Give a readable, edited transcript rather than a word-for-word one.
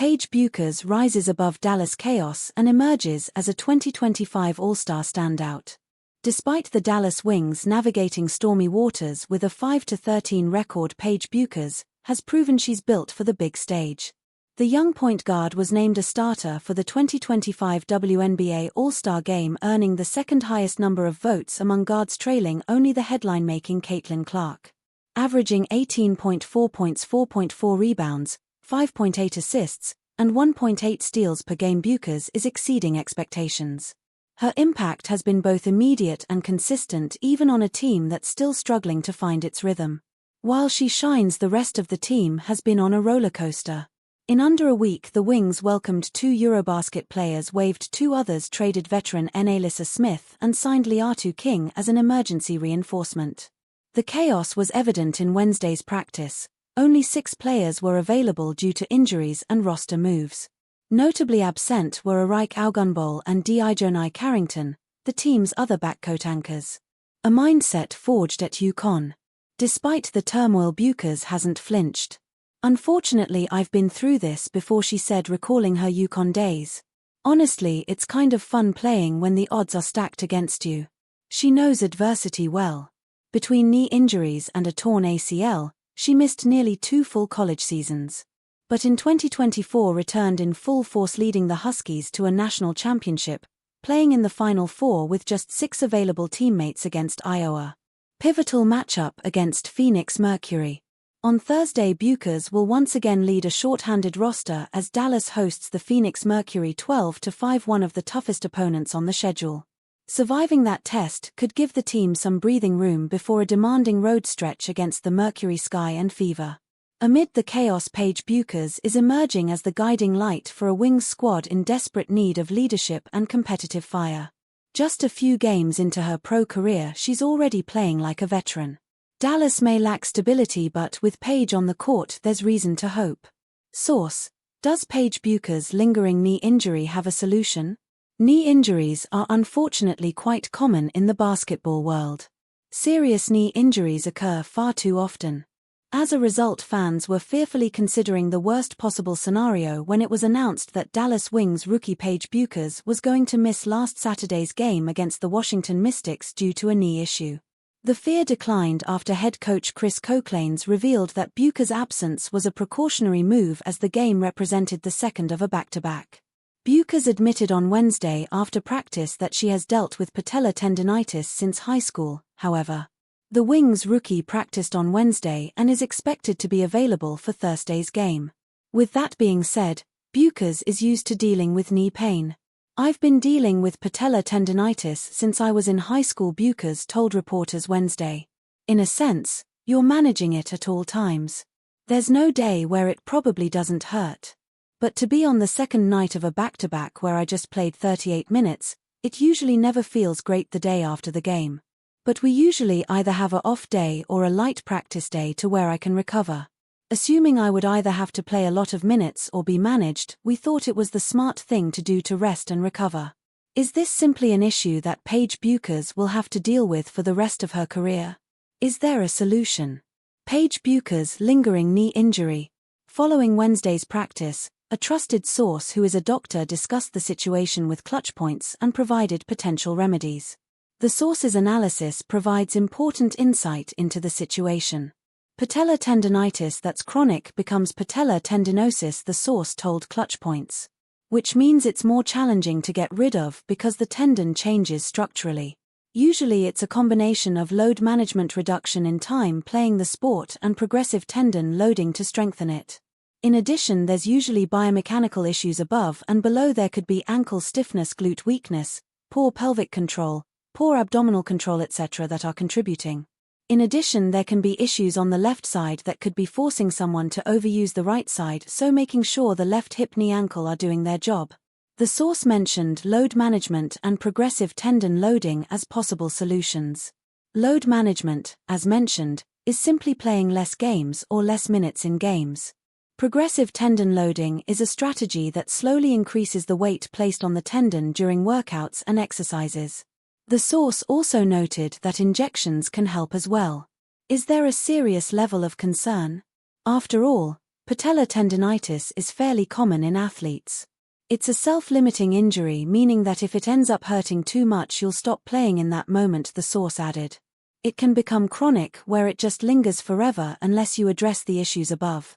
Paige Bueckers rises above Dallas chaos and emerges as a 2025 All-Star standout. Despite the Dallas Wings navigating stormy waters with a 5-13 record, Paige Bueckers has proven she's built for the big stage. The young point guard was named a starter for the 2025 WNBA All-Star Game, earning the second highest number of votes among guards, trailing only the headline-making Caitlin Clark. Averaging 18.4 points, 4.4 rebounds, 5.8 assists, and 1.8 steals per game, Bueckers is exceeding expectations. Her impact has been both immediate and consistent, even on a team that's still struggling to find its rhythm. While she shines, the rest of the team has been on a roller coaster. In under a week, the Wings welcomed 2 Eurobasket players, waived 2 others, traded veteran Alyssa Smith, and signed Liatu King as an emergency reinforcement. The chaos was evident in Wednesday's practice. Only 6 players were available due to injuries and roster moves. Notably absent were Arike Augunbol and Dijonai Carrington, the team's other backcourt anchors. A mindset forged at UConn. Despite the turmoil, Bueckers hasn't flinched. "Unfortunately, I've been through this before," she said, recalling her UConn days. "Honestly, it's kind of fun playing when the odds are stacked against you." She knows adversity well. Between knee injuries and a torn ACL, she missed nearly 2 full college seasons. But in 2024 returned in full force, leading the Huskies to a national championship, playing in the Final Four with just 6 available teammates against Iowa. Pivotal matchup against Phoenix Mercury. On Thursday, Bueckers will once again lead a shorthanded roster as Dallas hosts the Phoenix Mercury 12-5, one of the toughest opponents on the schedule. Surviving that test could give the team some breathing room before a demanding road stretch against the Mercury Sky and Fever. Amid the chaos, Paige Bueckers is emerging as the guiding light for a Wings squad in desperate need of leadership and competitive fire. Just a few games into her pro career, she's already playing like a veteran. Dallas may lack stability, but with Paige on the court, there's reason to hope. Source: Does Paige Bueckers' lingering knee injury have a solution? Knee injuries are unfortunately quite common in the basketball world. Serious knee injuries occur far too often. As a result, fans were fearfully considering the worst possible scenario when it was announced that Dallas Wings rookie Paige Bueckers was going to miss last Saturday's game against the Washington Mystics due to a knee issue. The fear declined after head coach Chris Coclains revealed that Bueckers' absence was a precautionary move as the game represented the second of a back-to-back. Bueckers admitted on Wednesday after practice that she has dealt with patellar tendinitis since high school. However, the Wings rookie practiced on Wednesday and is expected to be available for Thursday's game. With that being said, Bueckers is used to dealing with knee pain. "I've been dealing with patellar tendinitis since I was in high school," Bueckers told reporters Wednesday. "In a sense, you're managing it at all times. There's no day where it probably doesn't hurt. But to be on the second night of a back-to-back where I just played 38 minutes, it usually never feels great the day after the game. But we usually either have an off day or a light practice day to where I can recover. Assuming I would either have to play a lot of minutes or be managed, we thought it was the smart thing to do to rest and recover." Is this simply an issue that Paige Bueckers will have to deal with for the rest of her career? Is there a solution? Paige Bueckers' lingering knee injury. Following Wednesday's practice, a trusted source who is a doctor discussed the situation with Clutchpoints and provided potential remedies. The source's analysis provides important insight into the situation. Patellar tendinitis that's chronic becomes patellar tendinosis, the source told Clutchpoints. Which means it's more challenging to get rid of because the tendon changes structurally. Usually it's a combination of load management, reduction in time playing the sport, and progressive tendon loading to strengthen it. In addition, there's usually biomechanical issues above and below. There could be ankle stiffness, glute weakness, poor pelvic control, poor abdominal control, etc. that are contributing. In addition, there can be issues on the left side that could be forcing someone to overuse the right side, so making sure the left hip, knee, ankle are doing their job. The source mentioned load management and progressive tendon loading as possible solutions. Load management, as mentioned, is simply playing less games or less minutes in games. Progressive tendon loading is a strategy that slowly increases the weight placed on the tendon during workouts and exercises. The source also noted that injections can help as well. Is there a serious level of concern? After all, Patellar tendinitis is fairly common in athletes. It's a self-limiting injury, meaning that if it ends up hurting too much you'll stop playing in that moment, the source added. It can become chronic, where it just lingers forever unless you address the issues above.